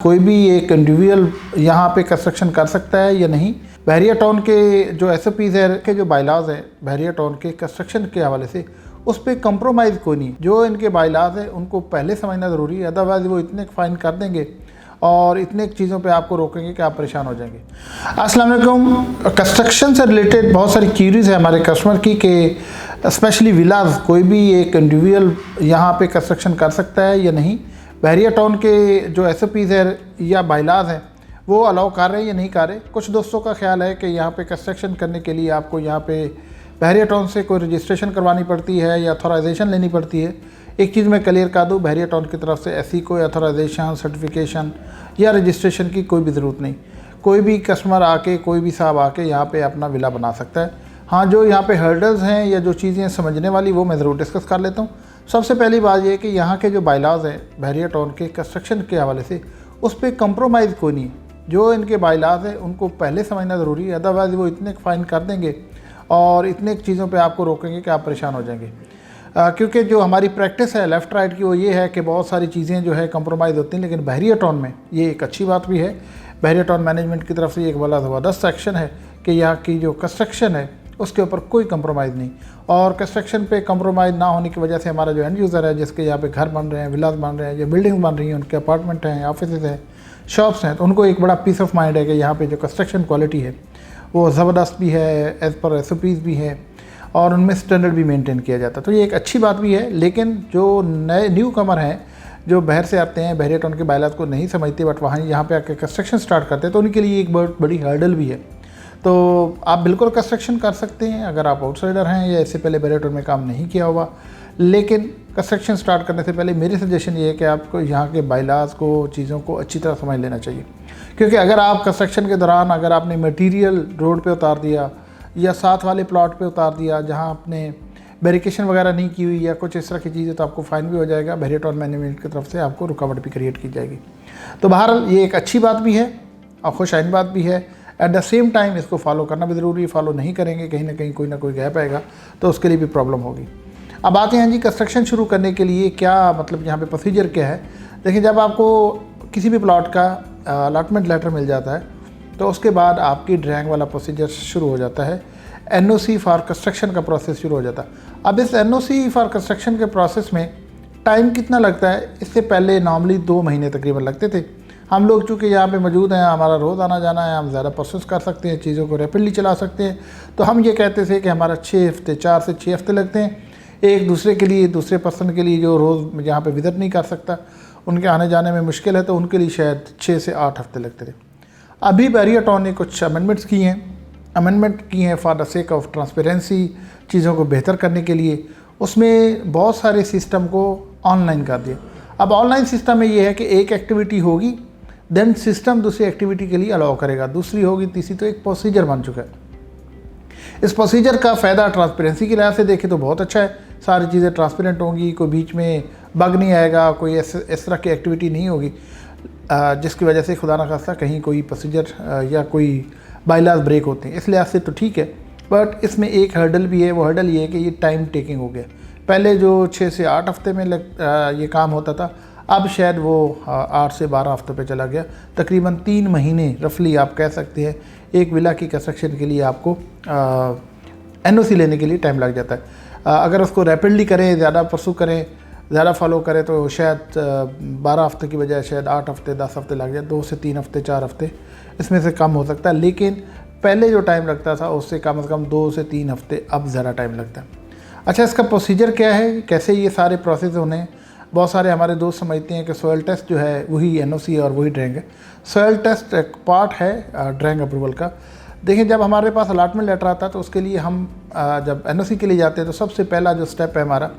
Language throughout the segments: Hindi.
कोई भी एक इंडिविजुअल यहाँ पे कंस्ट्रक्शन कर सकता है या नहीं। बहरिया टाउन के जो SOPs है के जो बायलाज हैं बहरिया टाउन के कंस्ट्रक्शन के हवाले से उस पर कंप्रोमाइज़ कोई नहीं। जो इनके बायलाज है उनको पहले समझना ज़रूरी है, अदरवाइज़ वो इतने फाइन कर देंगे और इतने चीज़ों पे आपको रोकेंगे कि आप परेशान हो जाएंगे। अस्सलाम वालेकुम। कंस्ट्रक्शन से रिलेटेड बहुत सारी क्यूरीज है हमारे कस्टमर की कि स्पेशली विलाज कोई भी एक इंडिविजुअल यहाँ पे कंस्ट्रक्शन कर सकता है या नहीं। बहरिया टाउन के जो SOPs है या बायलाज हैं वो अलाउ कर रहे हैं या नहीं कर रहे। कुछ दोस्तों का ख्याल है कि यहाँ पे कंस्ट्रक्शन करने के लिए आपको यहाँ पे बहरिया टाउन से कोई रजिस्ट्रेशन करवानी पड़ती है या अथॉराइजेशन लेनी पड़ती है। एक चीज़ मैं क्लियर कर दूँ, बहरिया टाउन की तरफ से ऐसी कोई अथॉराइजेशन, सर्टिफिकेशन या रजिस्ट्रेशन की कोई भी ज़रूरत नहीं। कोई भी कस्टमर आके, कोई भी साहब आके यहाँ पे अपना विला बना सकता है। हाँ, जो यहाँ पे हर्डल्स हैं या जो चीज़ें समझने वाली वो मैं ज़रूर डिस्कस कर लेता हूँ। सबसे पहली बात ये है कि यहाँ के जो बायलाज हैं बहरिया टाउन के कंस्ट्रक्शन के हवाले से उस पर कंप्रोमाइज़ कोई नहीं। जो इनके बायलाज हैं उनको पहले समझना ज़रूरी है, अदरवाइज़ वो इतने फाइन कर देंगे और इतने चीज़ों पे आपको रोकेंगे कि आप परेशान हो जाएंगे। क्योंकि जो हमारी प्रैक्टिस है लेफ़्ट राइट की वो ये है कि बहुत सारी चीज़ें जो है कंप्रोमाइज़ होती हैं, लेकिन बहरिया टाउन में ये एक अच्छी बात भी है। बहरिया टाउन मैनेजमेंट की तरफ से एक बड़ा ज़बरदस्त एक्शन है कि यहाँ की जो कंस्ट्रक्शन है उसके ऊपर कोई कंप्रोमाइज़ नहीं। और कंस्ट्रक्शन पे कंप्रोमाइज़ ना होने की वजह से हमारा जो एंड यूज़र है, जिसके यहाँ पे घर बन रहे हैं, विलास बन रहे हैं, या बिल्डिंग बन रही हैं, उनके अपार्टमेंट हैं, ऑफिस हैं, शॉप्स हैं, तो उनको एक बड़ा पीस ऑफ माइंड है कि यहाँ पे जो कंस्ट्रक्शन क्वालिटी है वो ज़बरदस्त भी है, एज़ पर SOPs भी है और उनमें स्टैंडर्ड भी मेंटेन किया जाता है। तो ये एक अच्छी बात भी है। लेकिन जो नए न्यू कमर हैं जो बाहर से आते हैं, बहरिया टाउन के बायलाज को नहीं समझते बट वहाँ यहाँ पे आके कंस्ट्रक्शन स्टार्ट करते हैं, तो उनके लिए एक बहुत बड़ी हर्डल भी है। तो आप बिल्कुल कंस्ट्रक्शन कर सकते हैं अगर आप आउटसाइडर हैं या इससे पहले बहरिया टाउन में काम नहीं किया हुआ। लेकिन कंस्ट्रक्शन स्टार्ट करने से पहले मेरी सजेशन ये है कि आपको यहाँ के बायलाज को, चीज़ों को अच्छी तरह समझ लेना चाहिए। क्योंकि अगर आप कंस्ट्रक्शन के दौरान अगर आपने मटेरियल रोड पे उतार दिया या साथ वाले प्लॉट पे उतार दिया जहाँ आपने बैरिकेशन वगैरह नहीं की हुई या कुछ इस तरह की चीज़ें, तो आपको फ़ाइन भी हो जाएगा। बहरिया टाउन मैनेजमेंट की तरफ से आपको रुकावट भी क्रिएट की जाएगी। तो बहरहाल ये एक अच्छी बात भी है और खुशआइन बात भी है। एट द सेम टाइम इसको फॉलो करना भी ज़रूरी है। फॉलो नहीं करेंगे कहीं ना कहीं कोई ना कोई गैप आएगा तो उसके लिए भी प्रॉब्लम होगी। अब आते हैं जी कंस्ट्रक्शन शुरू करने के लिए क्या मतलब यहाँ पे प्रोसीजर क्या है। देखिए, जब आपको किसी भी प्लॉट का अलॉटमेंट लेटर मिल जाता है तो उसके बाद आपकी ड्राइंग वाला प्रोसीजर शुरू हो जाता है। NOC फॉर कंस्ट्रक्शन का प्रोसेस शुरू हो जाता है। अब इस NOC फॉर कंस्ट्रक्शन के प्रोसेस में टाइम कितना लगता है? इससे पहले नॉर्मली 2 महीने तकरीबन लगते थे। हम लोग चूँकि यहाँ पे मौजूद हैं, हमारा रोज़ आना जाना है, हम ज़्यादा प्रोसेस कर सकते हैं, चीज़ों को रैपिडली चला सकते हैं, तो हम ये कहते थे कि हमारा 4 से 6 हफ्ते लगते हैं। एक दूसरे के लिए, दूसरे पर्सन के लिए जो रोज़ यहाँ पे विज़िट नहीं कर सकता, उनके आने जाने में मुश्किल है, तो उनके लिए शायद 6 से 8 हफ्ते लगते थे। अभी बहरिया टाउन ने कुछ अमेंडमेंट की हैं for the sake of transparency, चीज़ों को बेहतर करने के लिए। उसमें बहुत सारे सिस्टम को ऑनलाइन कर दिया। अब ऑनलाइन सिस्टम में ये है कि एक एक्टिविटी होगी देन सिस्टम दूसरी एक्टिविटी के लिए अलाउ करेगा, दूसरी होगी, तीसरी, तो एक प्रोसीजर बन चुका है। इस प्रोसीजर का फ़ायदा ट्रांसपेरेंसी के लिहाज से देखें तो बहुत अच्छा है। सारी चीज़ें ट्रांसपेरेंट होंगी, कोई बीच में बग नहीं आएगा, कोई इस तरह की एक्टिविटी नहीं होगी जिसकी वजह से खुदा न खास्ता कहीं कोई प्रोसीजर या कोई बायलाज ब्रेक होते हैं। इस लिहाज से तो ठीक है, बट इसमें एक हर्डल भी है। वो हर्डल ये है कि ये टाइम टेकिंग हो गया। पहले जो 6 से 8 हफ्ते में ये काम होता था, अब शायद वो 8 से 12 हफ्तों पे चला गया। तकरीबन 3 महीने रफली आप कह सकते हैं एक विला की कंस्ट्रक्शन के लिए आपको NOC लेने के लिए टाइम लग जाता है। अगर उसको रैपिडली करें, ज़्यादा परसू करें, ज़्यादा फॉलो करें तो शायद 12 हफ्ते की बजाय शायद 8 हफ्ते, 10 हफ्ते लग जाए। 2 से 3 हफ्ते, 4 हफ्ते इसमें से कम हो सकता है। लेकिन पहले जो टाइम लगता था उससे कम से कम 2 से 3 हफ्ते अब ज़्यादा टाइम लगता है। अच्छा, इसका प्रोसीजर क्या है, कैसे ये सारे प्रोसेस होने हैं? बहुत सारे हमारे दोस्त समझते हैं कि सॉइल टेस्ट जो है वही NOC और वही ड्राइंग है। सॉइल टेस्ट एक पार्ट है ड्राइंग अप्रूवल का। देखिए, जब हमारे पास अलॉटमेंट लेटर आता है तो उसके लिए हम जब NOC के लिए जाते हैं तो सबसे पहला जो स्टेप है हमारा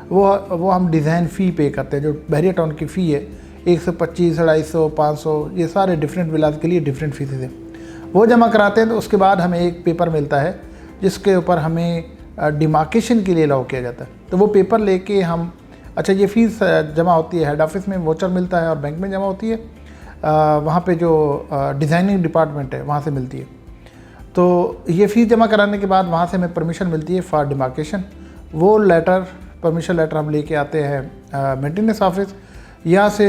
वो हम डिज़ाइन फ़ी पे करते हैं। जो बहरिया टाउन की फ़ी है 125, 250, 500, ये सारे डिफरेंट विलाज के लिए डिफरेंट फ़ीसें हैं, वो जमा कराते हैं। तो उसके बाद हमें एक पेपर मिलता है जिसके ऊपर हमें डिमार्केशन के लिए अलाउ किया जाता है। तो वो पेपर लेके हम, अच्छा, ये फ़ीस जमा होती है हेड ऑफिस में, वोचर मिलता है, और बैंक में जमा होती है, वहाँ पे जो डिज़ाइनिंग डिपार्टमेंट है वहाँ से मिलती है। तो ये फ़ीस जमा कराने के बाद वहाँ से हमें परमिशन मिलती है फॉर डिमार्केशन। वो लेटर, परमिशन लेटर हम लेके आते हैं मेंटेनेंस ऑफिस। यहाँ से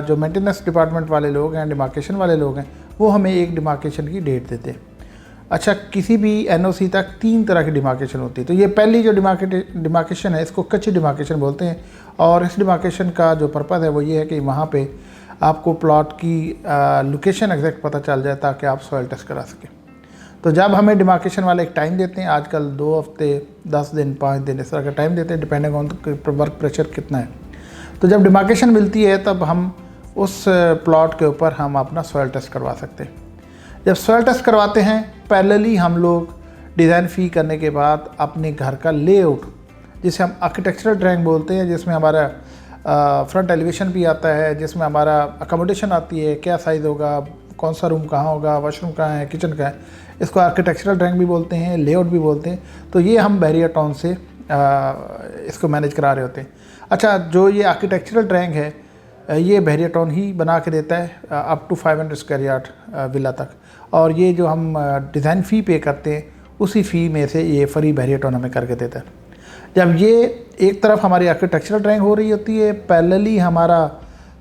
जो मेंटेनेंस डिपार्टमेंट वाले लोग हैं, डिमार्केशन वाले लोग हैं, वो हमें एक डिमार्केशन की डेट देते हैं। अच्छा, किसी भी एनओसी तक 3 तरह की डिमार्केशन होती है। तो ये पहली जो डिमार्केशन है, इसको कच्ची डिमार्केशन बोलते हैं। और इस डिमार्केशन का जो पर्पज़ है वो ये है कि वहाँ पे आपको प्लॉट की लोकेशन एग्जैक्ट पता चल जाए ताकि आप सॉइल टेस्ट करा सकें। तो जब हमें डिमार्केशन वाले एक टाइम देते हैं, आजकल 2 हफ्ते, 10 दिन, 5 दिन इस तरह का टाइम देते हैं, डिपेंडिंग ऑन वर्क प्रेशर कितना है। तो जब डिमार्केशन मिलती है तब हम उस प्लॉट के ऊपर हम अपना सॉइल टेस्ट करवा सकते हैं। जब सॉइल टेस्ट करवाते हैं, पैरेलली हम लोग डिज़ाइन फ़ी करने के बाद अपने घर का लेआउट, जिसे हम आर्किटेक्चरल ड्राइंग बोलते हैं, जिसमें हमारा फ्रंट एलिवेशन भी आता है, जिसमें हमारा अकोमोडेशन आती है, क्या साइज़ होगा, कौन सा रूम कहाँ होगा, वॉशरूम कहाँ है, किचन कहाँ है, इसको आर्किटेक्चरल ड्राइंग भी बोलते हैं, लेआउट भी बोलते हैं। तो ये हम बैरियर टाउन से इसको मैनेज करा रहे होते हैं। अच्छा, जो ये आर्किटेक्चरल ड्राइंग है ये बैरियर टाउन ही बना के देता है up to 500 square yard villa तक। और ये जो हम डिज़ाइन फ़ी पे करते हैं उसी फ़ी में से ये फ्री बैरियर टाउन हमें करके देता है। जब ये एक तरफ हमारी आर्किटेक्चरल ड्राइंग हो रही होती है, पैरेलली हमारा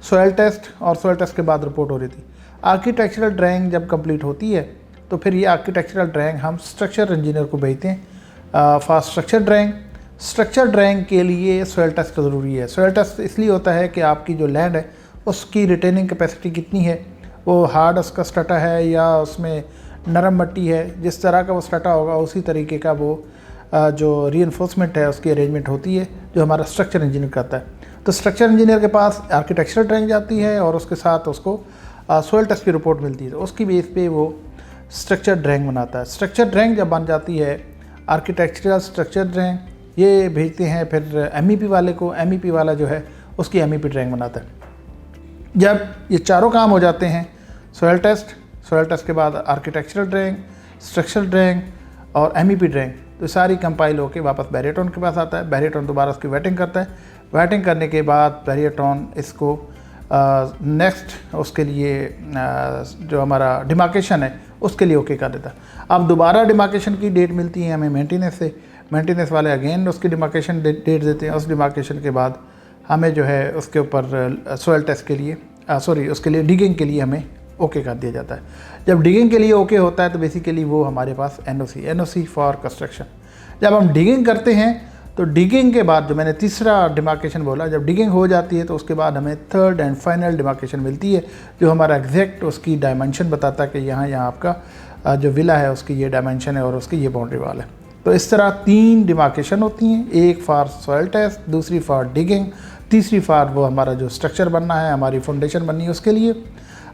सॉइल टेस्ट, और सॉइल टेस्ट के बाद रिपोर्ट हो रही थी। आर्किटेक्चरल ड्राइंग जब कंप्लीट होती है तो फिर ये आर्किटेक्चरल ड्राइंग हम स्ट्रक्चर इंजीनियर को भेजते हैं for structure drawing. Structure drawing के लिए सॉइल टेस्ट ज़रूरी है। सॉइल टेस्ट इसलिए होता है कि आपकी जो लैंड है उसकी रिटेनिंग कैपेसिटी कितनी है, वो हार्ड उसका स्ट्रटा है या उसमें नरम मिट्टी है। जिस तरह का वो स्ट्रटा होगा उसी तरीके का वो जो रीइंफोर्समेंट है उसकी अरेंजमेंट होती है, जो हमारा स्ट्रक्चर इंजीनियर करता है। तो स्ट्रक्चर इंजीनियर के पास आर्किटेक्चरल ड्राइंग जाती है और उसके साथ उसको सॉइल टेस्ट की रिपोर्ट मिलती है। तो उसकी बेस पे वो स्ट्रक्चर ड्राइंग बनाता है। स्ट्रक्चर ड्राइंग जब बन जाती है, आर्किटेक्चरल स्ट्रक्चर ड्राइंग ये भेजते हैं फिर MEP वाले को। MEP वाला जो है उसकी MEP ड्राइंग बनाता है। जब ये चारों काम हो जाते हैं, सॉइल टेस्ट के बाद आर्किटेक्चरल ड्राइंग, स्ट्रक्चरल ड्राइंग और MEP ड्राइंग, तो सारी कंपाइल होकर वापस बैरियर टाउन के पास आता है। बैरियर टाउन दोबारा उसकी वेटिंग करता है। वेटिंग करने के बाद बैरियर टाउन इसको नेक्स्ट उसके लिए जो हमारा डिमार्केशन है उसके लिए ओके कर देता है। अब दोबारा डिमार्केशन की डेट मिलती है हमें मेंटेनेंस से। मेंटेनेंस वाले अगेन उसकी डिमार्केशन डेट देते हैं। उस डिमार्केशन के बाद हमें जो है उसके ऊपर सॉइल टेस्ट के लिए उसके लिए डिगिंग के लिए हमें ओके कर दिया जाता है। जब डिगिंग के लिए ओके होता है तो बेसिकली वो हमारे पास NOC फॉर कंस्ट्रक्शन। जब हम डिगिंग करते हैं तो डिगिंग के बाद जो मैंने तीसरा डिमार्केशन बोला, जब डिगिंग हो जाती है तो उसके बाद हमें थर्ड एंड फाइनल डिमार्केशन मिलती है, जो हमारा एग्जैक्ट उसकी डायमेंशन बताता है कि यहाँ आपका जो विला है उसकी ये डायमेंशन है और उसकी ये बाउंड्री वाल है। तो इस तरह 3 डिमार्केशन होती हैं, एक फॉर सॉइल टेस्ट, दूसरी फॉर डिगिंग, तीसरी फॉर वो हमारा जो स्ट्रक्चर बनना है, हमारी फाउंडेशन बननी है उसके लिए।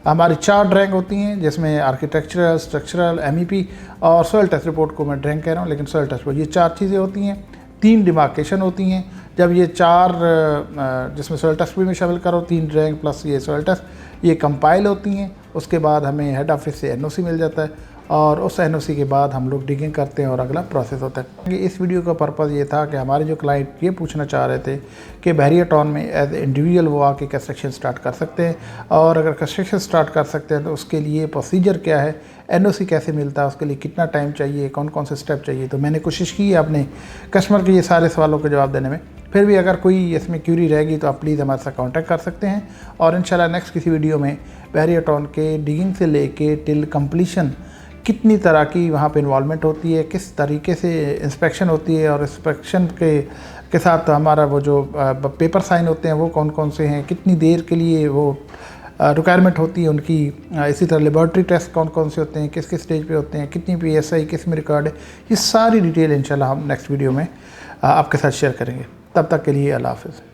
हमारी 4 ड्राइंग होती हैं जिसमें आर्किटेक्चरल, स्ट्रक्चरल, MEP और सॉइल टेस्ट रिपोर्ट को मैं ड्राइंग कह रहा हूँ, लेकिन सॉइल टेस्ट ये 4 चीज़ें होती हैं। 3 डिमार्केशन होती हैं। जब ये 4 जिसमें सॉइल टेस्ट भी में शामिल करो, 3 ड्राइंग प्लस ये सॉइल टेस्ट, ये कंपाइल होती हैं। उसके बाद हमें हेड ऑफिस से NOC मिल जाता है और उस NOC के बाद हम लोग डिगिंग करते हैं और अगला प्रोसेस होता है। इस वीडियो का पर्पज़ ये था कि हमारे जो क्लाइंट ये पूछना चाह रहे थे कि बैरियर टाउन में एज इंडिविजुअल वो आके कंस्ट्रक्शन स्टार्ट कर सकते हैं, और अगर कंस्ट्रक्शन स्टार्ट कर सकते हैं तो उसके लिए प्रोसीजर क्या है, NOC कैसे मिलता है, उसके लिए कितना टाइम चाहिए, कौन कौन से स्टेप चाहिए। तो मैंने कोशिश की है अपने कस्टमर के ये सारे सवालों के जवाब देने में। फिर भी अगर कोई इसमें क्यूरी रहेगी तो आप प्लीज़ हमारे साथ कांटेक्ट कर सकते हैं, और इंशाल्लाह नेक्स्ट किसी वीडियो में बैरियर टाउन के डिगिंग से लेके टिल कंप्लीशन कितनी तरह की वहाँ पे इन्वॉल्वमेंट होती है, किस तरीके से इंस्पेक्शन होती है, और इंस्पेक्शन के साथ हमारा वो जो पेपर साइन होते हैं वो कौन कौन से हैं, कितनी देर के लिए वो रिक्वायरमेंट होती है उनकी, इसी तरह लेबॉर्ट्री टेस्ट कौन कौन से होते हैं, किस किस स्टेज पे होते हैं, कितनी PSI किस में रिकॉर्ड है, ये सारी डिटेल इंशाल्लाह हम नेक्स्ट वीडियो में आपके साथ शेयर करेंगे। तब तक के लिए अल्लाह हाफ़िज़।